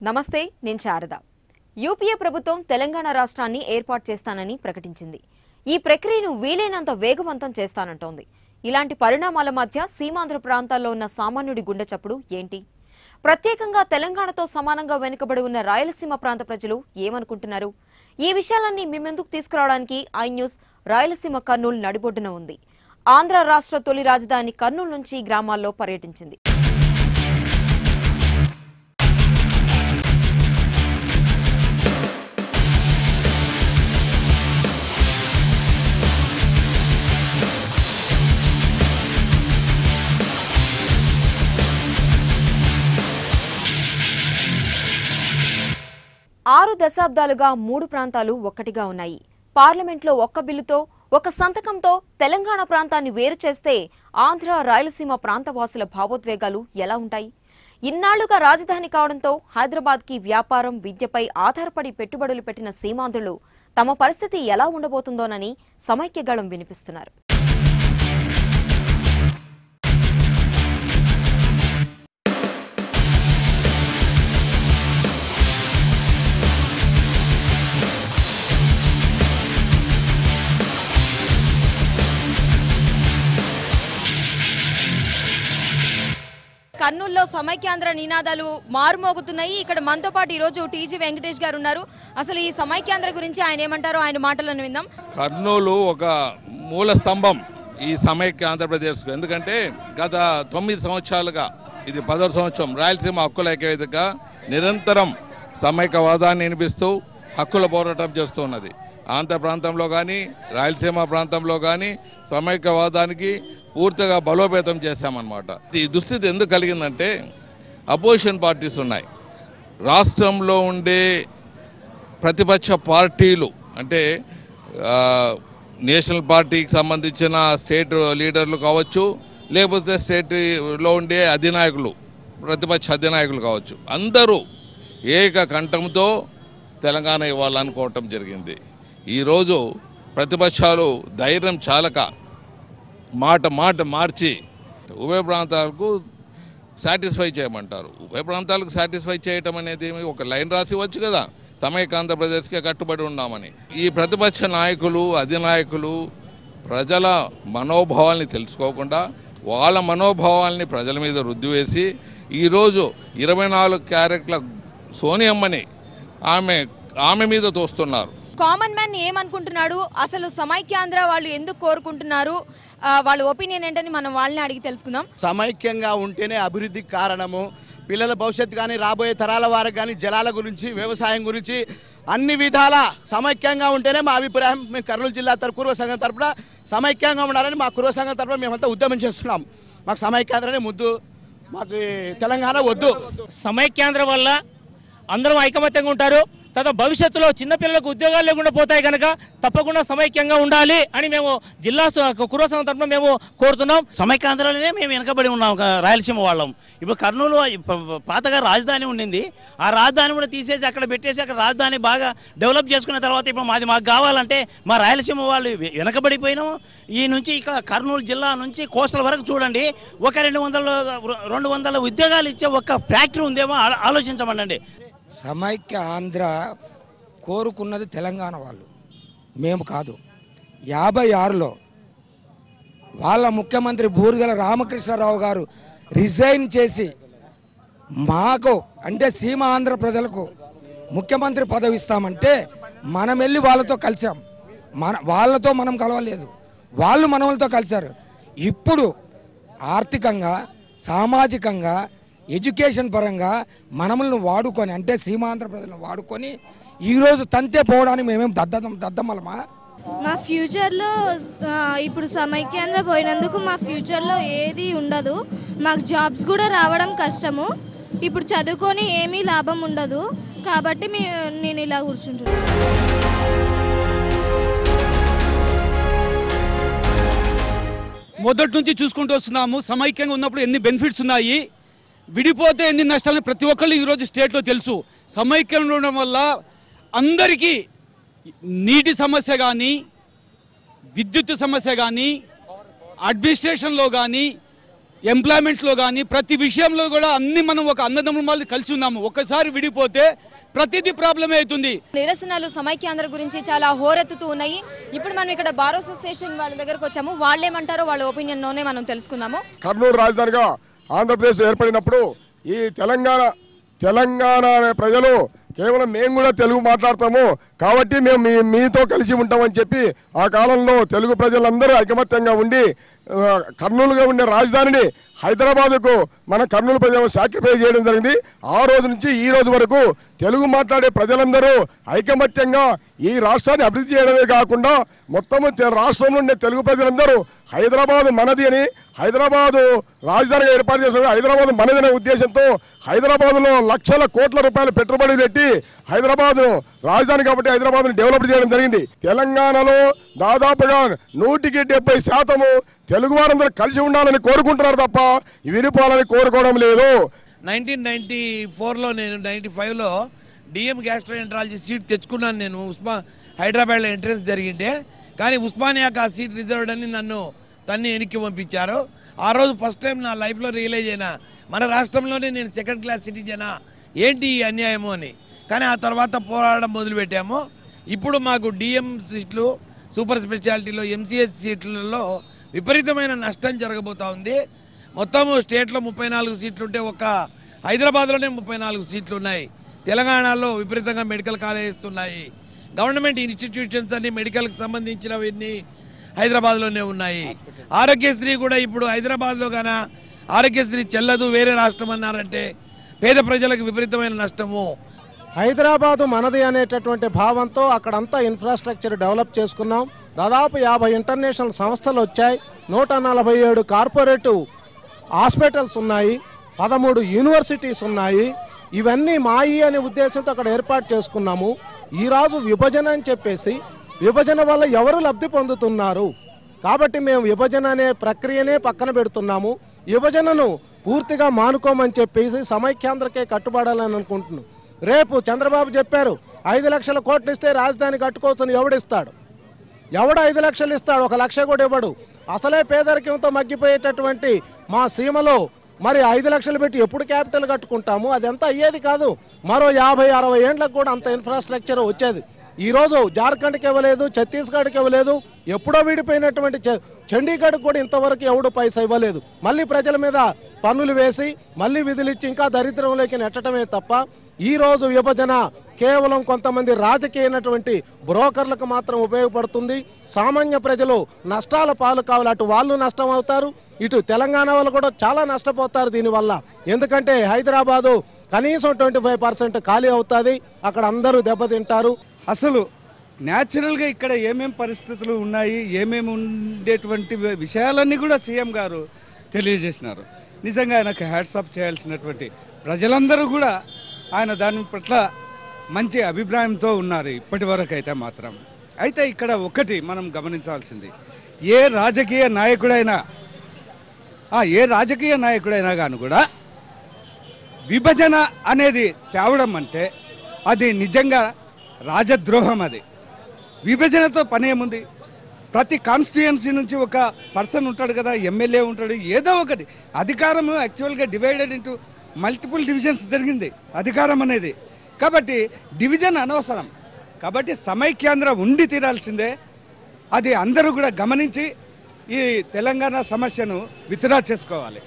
నమస్తే, నేను శారద. యూపీఏ ప్రభుత్వం తెలంగాణ రాష్ట్రాన్ని ఏర్పాటు చేస్తానని ప్రకటించింది. ఈ ప్రక్రియను వీలైనంత వేగవంతం చేస్తానంటోంది. ఇలాంటి పరిణామాల మధ్య సీమాంధ్ర ప్రాంతాల్లో ఉన్న సామాన్యుడి గుండె చప్పుడు ఏంటి? ప్రత్యేకంగా తెలంగాణతో సమానంగా వెనుకబడి ఉన్న రాయలసీమ ప్రాంత ప్రజలు ఏమనుకుంటున్నారు? ఈ విషయాలన్నీ మీ ముందుకు తీసుకురావడానికి ఐ న్యూస్ రాయలసీమ కర్నూలు నడిబొడ్డున ఉంది. ఆంధ్ర రాష్ట్ర తొలి రాజధాని కర్నూలు నుంచి గ్రామాల్లో పర్యటించింది. ఆరు దశాబ్దాలుగా మూడు ప్రాంతాలు ఒక్కటిగా ఉన్నాయి. పార్లమెంట్లో ఒక్క బిల్లుతో, ఒక సంతకంతో తెలంగాణ ప్రాంతాన్ని వేరు చేస్తే ఆంధ్ర రాయలసీమ ప్రాంతవాసుల భావోద్వేగాలు ఎలా ఉంటాయి? ఇన్నాళ్లుగా రాజధాని కావడంతో హైదరాబాద్కి వ్యాపారం, విద్యపై ఆధారపడి పెట్టుబడులు పెట్టిన సీమాంధ్రులు తమ పరిస్థితి ఎలా ఉండబోతుందోనని సమైక్యగళం వినిపిస్తున్నారు. కర్నూలులో సమైక్యాంధ్ర నినాదాలు మారుమోగుతున్నాయి. ఇక్కడ మనతో పాటు ఈరోజు టీజీ వెంకటేష్ గారు ఉన్నారు. అసలు ఈ సమైక్యాంధ్ర గురించి ఆయన ఏమంటారో ఆయన మాటలను విందాం. కర్నూలు ఒక మూల స్తంభం ఈ సమైక్య ఆంధ్రప్రదేశ్కు. ఎందుకంటే గత 9 సంవత్సరాలుగా, ఇది 10వ సంవత్సరం, రాయలసీమ హక్కుల ఐక్యవేదిక నిరంతరం సమైక్యవాదాన్ని వినిపిస్తూ హక్కుల పోరాటం చేస్తూ ఉన్నది. ఆంధ్ర ప్రాంతంలో కానీ రాయలసీమ ప్రాంతంలో కానీ సమైక్యవాదానికి పూర్తిగా బలోపేతం చేశామన్నమాట. ఈ దుస్థితి ఎందుకు కలిగిందంటే అపోజిషన్ పార్టీస్ ఉన్నాయి. రాష్ట్రంలో ఉండే ప్రతిపక్ష పార్టీలు అంటే నేషనల్ పార్టీకి సంబంధించిన స్టేట్ లీడర్లు కావచ్చు, లేకపోతే స్టేట్లో ఉండే అధినాయకులు, ప్రతిపక్ష అధినాయకులు కావచ్చు, అందరూ ఏక కంఠంతో తెలంగాణ ఇవ్వాలనుకోవటం జరిగింది. ఈరోజు ప్రతిపక్షాలు ధైర్యం చాలక మాట మార్చి ఉభయ ప్రాంతాలకు సాటిస్ఫై చేయమంటారు. ఉభయ ప్రాంతాలకు సాటిస్ఫై చేయటం అనేది ఒక లైన్ రాసి వచ్చు కదా, సమైక్య ఆంధ్రప్రదేశ్కే కట్టుబడి ఉన్నామని. ఈ ప్రతిపక్ష నాయకులు, అధినాయకులు ప్రజల మనోభావాల్ని తెలుసుకోకుండా వాళ్ళ మనోభావాల్ని ప్రజల మీద రుద్దివేసి ఈరోజు 24 క్యారెట్ల సోనియమ్మని ఆమె మీద తోస్తున్నారు. కామన్ మ్యాన్ ఏమనుకుంటున్నాడు, అసలు సమైక్యాంధ్ర వాళ్ళు ఎందుకు కోరుకుంటున్నారు, వాళ్ళ ఒపీనియన్ ఏంటని మనం వాళ్ళని అడిగి తెలుసుకుందాం. సమైక్యంగా ఉంటేనే అభివృద్ధికి కారణము. పిల్లల భవిష్యత్తు కానీ, రాబోయే తరాల వారికి కానీ, జలాల గురించి, వ్యవసాయం గురించి అన్ని విధాల సమైక్యంగా ఉంటేనే మా అభిప్రాయం. మేము కర్నూలు జిల్లా కుర్వ సంఘం తరపున సమైక్యంగా ఉండాలని మా కుర్వ సంఘం తరపున మేమంతా ఉద్యమం చేస్తున్నాం. మాకు సమైక్యాంధ్రనే ముద్దు, మాకు తెలంగాణ వద్దు. సమైక్యాంధ్ర వల్ల అందరం ఐకమత్యంగా ఉంటారు. తర్వాత భవిష్యత్తులో చిన్నపిల్లలకు ఉద్యోగాలు లేకుండా పోతాయి కనుక తప్పకుండా సమైక్యంగా ఉండాలి అని మేము జిల్లా కుర్వ సంఘం తరపున మేము కోరుతున్నాం. సమైక్యాంధ్రలోనే మేము వెనకబడి ఉన్నాం రాయలసీమ వాళ్ళం. ఇప్పుడు కర్నూలు పాతగా రాజధాని ఉండింది, ఆ రాజధాని కూడా తీసేసి అక్కడ పెట్టేసి అక్కడ రాజధాని బాగా డెవలప్ చేసుకున్న తర్వాత ఇప్పుడు మాకు కావాలంటే మా రాయలసీమ వాళ్ళు వెనకబడిపోయినాము. ఈ నుంచి ఇక్కడ కర్నూలు జిల్లా నుంచి కోస్టల్ వరకు చూడండి, ఒక 200 ఉద్యోగాలు ఇచ్చే ఒక ఫ్యాక్టరీ ఉందేమో ఆలోచించమండి. సమైక్య ఆంధ్ర కోరుకున్నది తెలంగాణ వాళ్ళు, మేము కాదు. 56లో వాళ్ళ ముఖ్యమంత్రి బూర్గల రామకృష్ణారావు గారు రిజైన్ చేసి మాకు అంటే సీమ ఆంధ్ర ప్రజలకు ముఖ్యమంత్రి పదవి ఇస్తామంటే మనం వెళ్ళి వాళ్ళతో కలిసాం. వాళ్ళతో మనం కలవలేదు, వాళ్ళు మనలతో కలిశారు. ఇప్పుడు ఆర్థికంగా, సామాజికంగా, ఎడ్యుకేషన్ పరంగా మనల్ని వాడుకొని అంటే సీమాంధ్ర ప్రజలను వాడుకొని ఈరోజు తంతే పోవడానికి మేమేం దద్దమ్మలమా? మా ఫ్యూచర్లో ఇప్పుడు సమైక్యాంధ్ర పోయినందుకు మా ఫ్యూచర్లో ఏది ఉండదు. మాకు జాబ్స్ కూడా రావడం కష్టము. ఇప్పుడు చదువుకొని ఏమీ లాభం ఉండదు. కాబట్టి నేను ఇలా కూర్చుంటున్నాను. మొదటి నుంచి చూసుకుంటూ వస్తున్నాము. సమైక్యంగా ఉన్నప్పుడు ఎన్ని బెనిఫిట్స్ ఉన్నాయి, విడిపోతే ఎన్ని నష్టాలు ప్రతి ఒక్కళ్ళు ఈరోజు స్టేట్లో తెలుసు. సమైక్యంగా ఉండడం వల్ల అందరికీ నీటి సమస్య కానీ, విద్యుత్ సమస్య కానీ, అడ్మినిస్ట్రేషన్లో కానీ ఎంప్లాయ్మెంట్స్లో కానీ ప్రతి విషయంలో కూడా అన్ని మనం ఒక అన్నదమ్ముల మళ్ళీ కలిసి ఉన్నాము. ఒక్కసారి విడిపోతే ప్రతిదీ ప్రాబ్లమే అవుతుంది. నిరసనలు సమైక్యాంధ్ర గురించి చాలా హోరెత్తుతూ ఉన్నాయి. ఇప్పుడు మనం ఇక్కడ బార్ అసోసియేషన్ వాళ్ళ దగ్గరకు వచ్చాము. వాళ్ళు ఏమంటారో వాళ్ళ ఒపీనియన్లోనే మనం తెలుసుకుందాము. కర్నూలు రాజధానిగా ఆంధ్రప్రదేశ్ ఏర్పడినప్పుడు ఈ తెలంగాణ ప్రజలు కేవలం మేము కూడా తెలుగు మాట్లాడతాము కాబట్టి మేము మీతో కలిసి ఉంటామని చెప్పి ఆ కాలంలో తెలుగు ప్రజలందరూ ఐకమత్యంగా ఉండి కర్నూలుగా ఉండే రాజధానిని హైదరాబాదుకు మన కర్నూలు ప్రజలు సాక్రిఫై చేయడం జరిగింది. ఆ రోజు నుంచి ఈ రోజు వరకు తెలుగు మాట్లాడే ప్రజలందరూ ఐకమత్యంగా ఈ రాష్ట్రాన్ని అభివృద్ధి చేయడమే కాకుండా మొత్తము రాష్ట్రంలో ఉండే తెలుగు ప్రజలందరూ హైదరాబాదు మనది అని, హైదరాబాదు రాజధానిగా ఏర్పాటు చేసిన హైదరాబాదు మనది అనే ఉద్దేశంతో హైదరాబాదులో లక్షల కోట్ల రూపాయలు పెట్టుబడి పెట్టి హైదరాబాదు రాజధాని కాబట్టి హైదరాబాద్ను డెవలప్ చేయడం జరిగింది. తెలంగాణలో దాదాపుగా 170% తెలుగు వారందరూ కలిసి ఉండాలని కోరుకుంటున్నారు తప్ప విడిపోవాలని కోరుకోవడం లేదు. 1994లో నేను 95లో డిఎం గ్యాస్ట్రోఎంట్రాలజీ సీట్ తెచ్చుకున్నాను. నేను హైదరాబాద్లో ఎంట్రన్స్ జరిగింటే కానీ ఉస్మానియాకి ఆ సీట్ రిజర్వ్డ్ అని నన్ను వెనక్కి పంపించారు. ఆ రోజు ఫస్ట్ టైం నా లైఫ్లో రియలైజ్ అయినా మన రాష్ట్రంలోనే నేను సెకండ్ క్లాస్ సిటిజనా ఏంటి ఈ అన్యాయము అని. కానీ ఆ తర్వాత పోరాడడం మొదలుపెట్టాము. ఇప్పుడు మాకు డిఎం సీట్లు, సూపర్ స్పెషాలిటీలో ఎంసీహెచ్ సీట్లలో విపరీతమైన నష్టం జరగబోతూ ఉంది. మొత్తము స్టేట్లో 34 సీట్లు ఉంటే ఒక్క హైదరాబాద్లోనే 34 సీట్లు ఉన్నాయి. తెలంగాణలో విపరీతంగా మెడికల్ కాలేజెస్ ఉన్నాయి. గవర్నమెంట్ ఇన్స్టిట్యూషన్స్ అన్ని మెడికల్కి సంబంధించినవన్నీ హైదరాబాద్లోనే ఉన్నాయి. ఆరోగ్యశ్రీ కూడా ఇప్పుడు హైదరాబాద్లో గాన ఆరోగ్యశ్రీ చెల్లదు, వేరే రాష్ట్రం అన్నారంటే పేద ప్రజలకు విపరీతమైన నష్టము. హైదరాబాదు మనది అనేటటువంటి భావంతో అక్కడంతా ఇన్ఫ్రాస్ట్రక్చర్ డెవలప్ చేసుకున్నాం. దాదాపు 50 ఇంటర్నేషనల్ సంస్థలు వచ్చాయి. 147 కార్పొరేటివ్ హాస్పిటల్స్ ఉన్నాయి. 13 యూనివర్సిటీస్ ఉన్నాయి. ఇవన్నీ మాయి అనే ఉద్దేశంతో అక్కడ ఏర్పాటు చేసుకున్నాము. ఈరోజు విభజన అని చెప్పేసి విభజన వల్ల ఎవరు లబ్ధి పొందుతున్నారు కాబట్టి మేము విభజన అనే ప్రక్రియనే పక్కన పెడుతున్నాము. విభజనను పూర్తిగా మానుకోమని చెప్పేసి సమైక్యాంధ్రకే కట్టుబడాలని అనుకుంటున్నాం. రేపు చంద్రబాబు చెప్పారు 5 లక్షల కోట్లు ఇస్తే రాజధాని కట్టుకోవచ్చని. ఎవడు 5 లక్షలు ఇస్తాడు? 1 లక్ష కూడా ఇవ్వడు. అసలే పేదరికంతో మగ్గిపోయేటటువంటి మా సీమలో మరి 5 లక్షలు పెట్టి ఎప్పుడు క్యాపిటల్ కట్టుకుంటాము? అదంతా అయ్యేది కాదు. మరో 50-60 ఏళ్ళకు కూడా అంత ఇన్ఫ్రాస్ట్రక్చర్ వచ్చేది. ఈరోజు జార్ఖండ్కి ఇవ్వలేదు, ఛత్తీస్గఢ్కి ఇవ్వలేదు, ఎప్పుడో విడిపోయినటువంటి చండీగఢ్కి కూడా ఇంతవరకు ఎవడు పైసా ఇవ్వలేదు. మళ్ళీ ప్రజల మీద పన్నులు వేసి మళ్ళీ విధులిచ్చి ఇంకా దరిద్రంలోకి నెట్టడమే తప్ప ఈరోజు విభజన కేవలం కొంతమంది రాజకీయమైనటువంటి బ్రోకర్లకు మాత్రం ఉపయోగపడుతుంది. సామాన్య ప్రజలు నష్టాల పాలు కావాలి. అటు వాళ్ళు నష్టం అవుతారు, ఇటు తెలంగాణ వాళ్ళు కూడా చాలా నష్టపోతారు దీనివల్ల. ఎందుకంటే హైదరాబాదు కనీసం 25% ఖాళీ అవుతుంది. అక్కడ అందరూ దెబ్బతింటారు. అసలు న్యాచురల్గా ఇక్కడ ఏమేమి పరిస్థితులు ఉన్నాయి, ఏమేమి ఉండేటువంటి విషయాలన్నీ కూడా సీఎం గారు తెలియజేసినారు. నిజంగా ఆయనకు హ్యాట్స్ ఆఫ్ చేయాల్సినటువంటి ప్రజలందరూ కూడా ఆయన దాని పట్ల మంచి అభిప్రాయంతో ఉన్నారు ఇప్పటి వరకు అయితే మాత్రం. అయితే ఇక్కడ ఒకటి మనం గమనించాల్సింది, ఏ రాజకీయ నాయకుడైనా కానీ కూడా విభజన అనేది తేవడం అంటే అది నిజంగా రాజద్రోహం. అది విభజనతో పనేముంది? ప్రతి కాన్స్టిట్యుయెన్సీ నుంచి ఒక పర్సన్ ఉంటాడు కదా, ఎమ్మెల్యే ఉంటాడు, ఏదో ఒకటి. అధికారం యాక్చువల్గా డివైడెడ్ ఇంటూ మల్టిపుల్ డివిజన్స్ జరిగింది అధికారం అనేది. కాబట్టి డివిజన్ అనవసరం. కాబట్టి సమైక్యాంధ్ర ఉండి తీరాల్సిందే. అది అందరూ కూడా గమనించి ఈ తెలంగాణ సమస్యను విత్డ్రా చేసుకోవాలి.